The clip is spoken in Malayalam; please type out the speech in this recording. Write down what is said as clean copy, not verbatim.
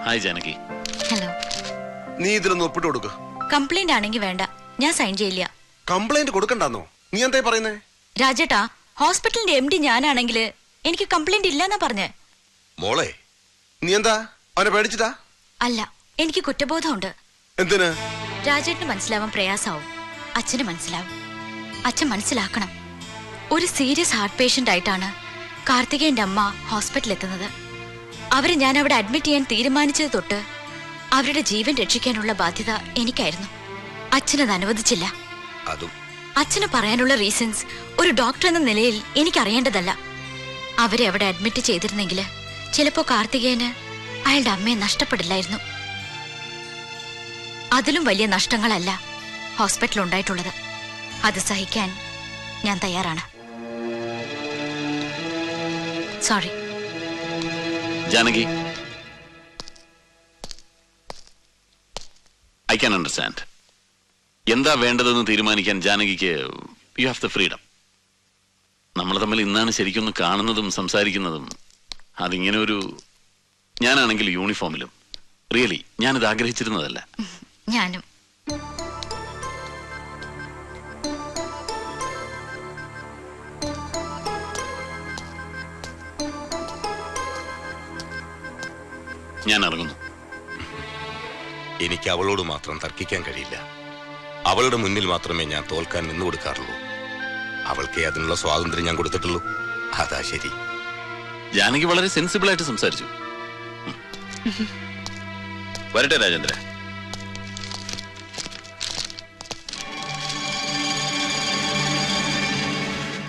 ഹായ് ജാനകി. ഹലോ. നീ ഇതിലൊന്ന് ഒപ്പിട്ട് കൊടുക്ക്. കംപ്ലൈന്റ് ആണെങ്കിൽ വേണ്ട, ഞാൻ സൈൻ ചെയ്യില്ല. കംപ്ലൈന്റ് കൊടുക്കണ്ടെന്നോ? നീ എന്താ പറയുന്നേ? രാജേട്ടാ, ഹോസ്പിറ്റലിന്റെ MD ഞാനാണെങ്കിൽ എനിക്ക് കംപ്ലൈന്റ് ഇല്ലെന്നാ പറഞ്ഞേ. മോളെ, നീ എന്താ അവനെ പേടിച്ചിട്ടാ? അല്ല, എനിക്ക് കുറ്റബോധമുണ്ട്. എന്തിന്? രാജേട്ടന് മനസ്സിലാവാൻ പ്രയാസാവും, അച്ഛന് മനസ്സിലാവും. അച്ഛൻ മനസ്സിലാക്കണം. ഒരു സീരിയസ് ഹാർട്ട് പേഷ്യന്റ് ആയിട്ടാണ് കാർത്തികേയന്റെ അമ്മ ഹോസ്പിറ്റലിൽ എത്തുന്നത്. അവരെ ഞാൻ അവിടെ അഡ്മിറ്റ് ചെയ്യാൻ തീരുമാനിച്ചത് തൊട്ട് അവരുടെ ജീവൻ രക്ഷിക്കാനുള്ള ബാധ്യത എനിക്കായിരുന്നു. അച്ഛനത് അനുവദിച്ചില്ല. അച്ഛന് പറയാനുള്ള റീസൺസ് ഒരു ഡോക്ടർ എന്ന നിലയിൽ എനിക്കറിയേണ്ടതല്ല. അവരെ അവിടെ അഡ്മിറ്റ് ചെയ്തിരുന്നെങ്കിൽ ചിലപ്പോ കാർത്തികേയന് അയാളുടെ അമ്മയെ നഷ്ടപ്പെടില്ലായിരുന്നു. അതിലും വലിയ നഷ്ടങ്ങളല്ല ഹോസ്പിറ്റലിൽ ഉണ്ടായിട്ടുള്ളത്. അത് സഹിക്കാൻ ഞാൻ തയ്യാറാണ്. Sorry Janaki. I can understand. എന്താ വേണ്ടതെന്ന് തീരുമാനിക്കാൻ ജാനകിക്ക് യു ഹാവ് ദ ഫ്രീഡം. നമ്മൾ തമ്മിൽ ഇന്നാണ് ശരിക്കൊന്ന് കാണുന്നതും സംസാരിക്കുന്നതും. അതിങ്ങനെ ഒരു, ഞാനാണെങ്കിൽ യൂണിഫോമിലും. റിയലി ഞാനിത് ആഗ്രഹിച്ചിരുന്നതല്ല. ഞാനും. ഞാൻ ഇറങ്ങുന്നു. എനിക്ക് അവളോട് മാത്രം തർക്കിക്കാൻ കഴിയില്ല. അവളുടെ മുന്നിൽ മാത്രമേ ഞാൻ തോൽക്കാൻ നിന്നു കൊടുക്കാറുള്ളൂ. അവൾക്ക് അതിനുള്ള സ്വാതന്ത്ര്യം ഞാൻ കൊടുത്തിട്ടുള്ളൂ. അതാ ശരി. ജാനകി വളരെ സെൻസിബിൾ ആയിട്ട് സംസാരിച്ചു. വരട്ടെ രാജേന്ദ്ര.